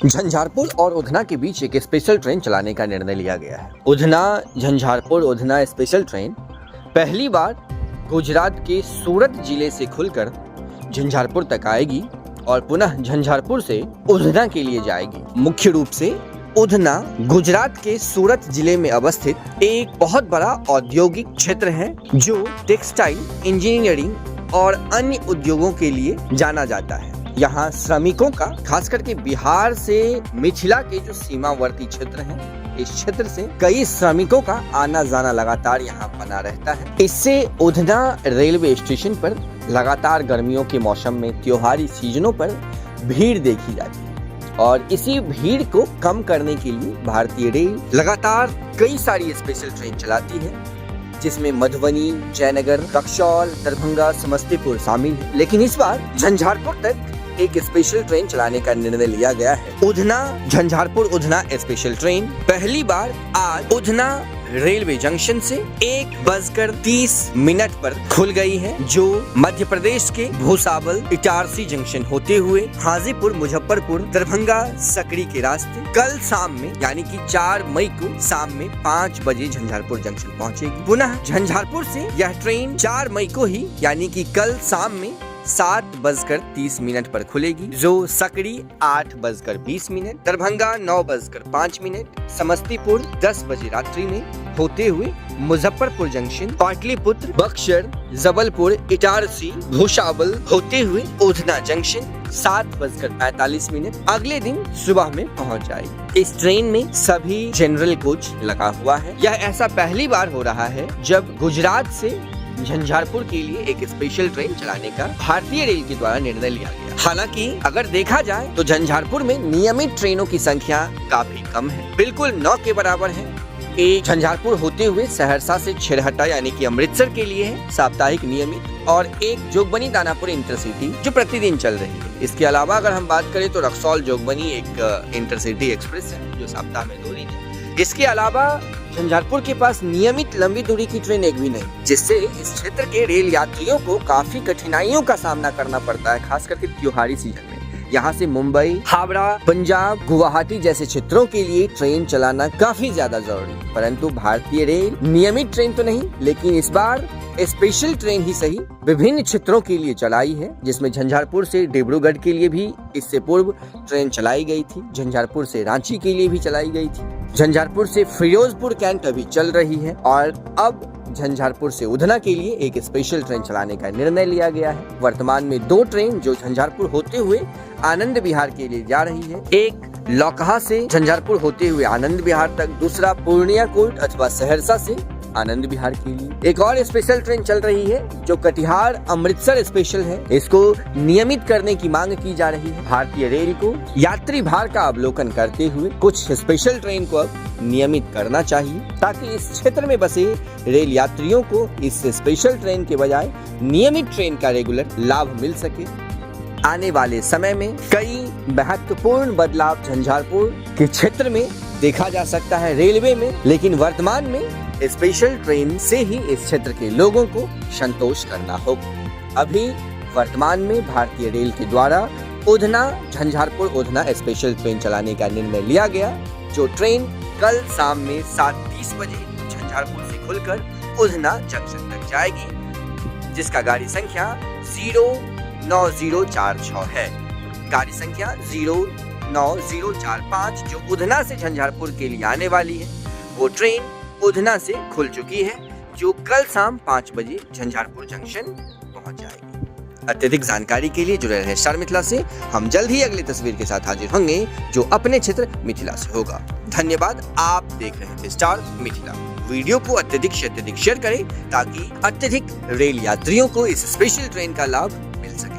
झंझारपुर और उधना के बीच एक स्पेशल ट्रेन चलाने का निर्णय लिया गया है। उधना झंझारपुर उधना स्पेशल ट्रेन पहली बार गुजरात के सूरत जिले से खुलकर झंझारपुर तक आएगी और पुनः झंझारपुर से उधना के लिए जाएगी। मुख्य रूप से उधना गुजरात के सूरत जिले में अवस्थित एक बहुत बड़ा औद्योगिक क्षेत्र है जो टेक्सटाइल, इंजीनियरिंग और अन्य उद्योगों के लिए जाना जाता है। यहाँ श्रमिकों का खास करके बिहार से मिथिला के जो सीमावर्ती क्षेत्र हैं, इस क्षेत्र से कई श्रमिकों का आना जाना लगातार यहाँ बना रहता है। इससे उधना रेलवे स्टेशन पर लगातार गर्मियों के मौसम में त्योहारी सीजनों पर भीड़ देखी जाती है और इसी भीड़ को कम करने के लिए भारतीय रेल लगातार कई सारी स्पेशल ट्रेन चलाती है, जिसमें मधुबनी, जयनगर, रक्सौल, दरभंगा, समस्तीपुर शामिल है। लेकिन इस बार झंझारपुर तक एक स्पेशल ट्रेन चलाने का निर्णय लिया गया है। उधना झंझारपुर उधना स्पेशल ट्रेन पहली बार आज उधना रेलवे जंक्शन से 1:30 पर खुल गई है, जो मध्य प्रदेश के भूसावल इटारसी जंक्शन होते हुए हाजीपुर, मुजफ्फरपुर, दरभंगा, सकरी के रास्ते कल शाम में यानी कि 4 मई को शाम में 5 बजे झंझारपुर जंक्शन पहुंचेगी। पुनः झंझारपुर से यह ट्रेन 4 मई को ही यानी कि कल शाम में 7:30 पर खुलेगी, जो सकरी 8:20, दरभंगा 9:05, समस्तीपुर 10 बजे रात्रि में होते हुए मुजफ्फरपुर जंक्शन, पाटलिपुत्र, बक्सर, जबलपुर, इटारसी, भूसावल होते हुए उधना जंक्शन 7:45 अगले दिन सुबह में पहुंच जाएगी। इस ट्रेन में सभी जनरल कोच लगा हुआ है। यह ऐसा पहली बार हो रहा है जब गुजरात से झंझारपुर के लिए एक स्पेशल ट्रेन चलाने का भारतीय रेल के द्वारा निर्णय लिया गया। हालांकि अगर देखा जाए तो झंझारपुर में नियमित ट्रेनों की संख्या काफी कम है, बिल्कुल 9 के बराबर है। एक झंझारपुर होते हुए सहरसा से छिरहटा यानी कि अमृतसर के लिए है साप्ताहिक नियमित, और एक जोगबनी दानापुर इंटरसिटी जो प्रतिदिन चल रही है। इसके अलावा अगर हम बात करें तो रक्सौल जोगबनी एक इंटरसिटी एक्सप्रेस है जो सप्ताह में 2 दिन है। इसके अलावा झंझारपुर के पास नियमित लंबी दूरी की ट्रेन एक भी नहीं, जिससे इस क्षेत्र के रेल यात्रियों को काफी कठिनाइयों का सामना करना पड़ता है, खास करके त्योहारी सीजन में। यहाँ से मुंबई, हावड़ा, पंजाब, गुवाहाटी जैसे क्षेत्रों के लिए ट्रेन चलाना काफी ज्यादा जरूरी है। परंतु भारतीय रेल नियमित ट्रेन तो नहीं, लेकिन इस बार स्पेशल ट्रेन ही सही विभिन्न क्षेत्रों के लिए चलाई है, जिसमें झंझारपुर से डिब्रूगढ़ के लिए भी इससे पूर्व ट्रेन चलाई गई थी, झंझारपुर से रांची के लिए भी चलाई गई थी, झंझारपुर से फिरोजपुर कैंट अभी चल रही है और अब झंझारपुर से उधना के लिए एक स्पेशल ट्रेन चलाने का निर्णय लिया गया है। वर्तमान में 2 ट्रेन जो झंझारपुर होते हुए आनंद विहार के लिए जा रही है, एक लौकहा से झंझारपुर होते हुए आनंद विहार तक, दूसरा पूर्णिया कोट अथवा सहरसा से आनंद विहार के लिए। एक और स्पेशल ट्रेन चल रही है जो कटिहार अमृतसर स्पेशल है, इसको नियमित करने की मांग की जा रही है। भारतीय रेल को यात्री भार का अवलोकन करते हुए कुछ स्पेशल ट्रेन को अब नियमित करना चाहिए, ताकि इस क्षेत्र में बसे रेल यात्रियों को इस स्पेशल ट्रेन के बजाय नियमित ट्रेन का रेगुलर लाभ मिल सके। आने वाले समय में कई महत्वपूर्ण बदलाव झंझारपुर के क्षेत्र में देखा जा सकता है रेलवे में, लेकिन वर्तमान में स्पेशल ट्रेन से ही इस क्षेत्र के लोगों को संतोष करना होगा। अभी वर्तमान में भारतीय रेल के द्वारा उधना झंझारपुर उधना स्पेशल ट्रेन चलाने का निर्णय लिया गया, जो ट्रेन कल शाम में 7:30 बजे झंझारपुर से खुलकर उधना जंक्शन तक जाएगी, जिसका गाड़ी संख्या 09046 है। गाड़ी संख्या 09045 जो उधना से झंझारपुर के लिए आने वाली है, वो ट्रेन उधना से खुल चुकी है, जो कल शाम 5 बजे झंझारपुर जंक्शन पहुंच जाएगी। अत्यधिक जानकारी के लिए जुड़े रहे स्टार मिथिला से। हम जल्द ही अगली तस्वीर के साथ हाजिर होंगे जो अपने क्षेत्र मिथिला से होगा। धन्यवाद। आप देख रहे थे स्टार मिथिला। वीडियो को अत्यधिक से अत्यधिक शेयर करें ताकि अत्यधिक रेल यात्रियों को इस स्पेशल ट्रेन का लाभ मिल सके।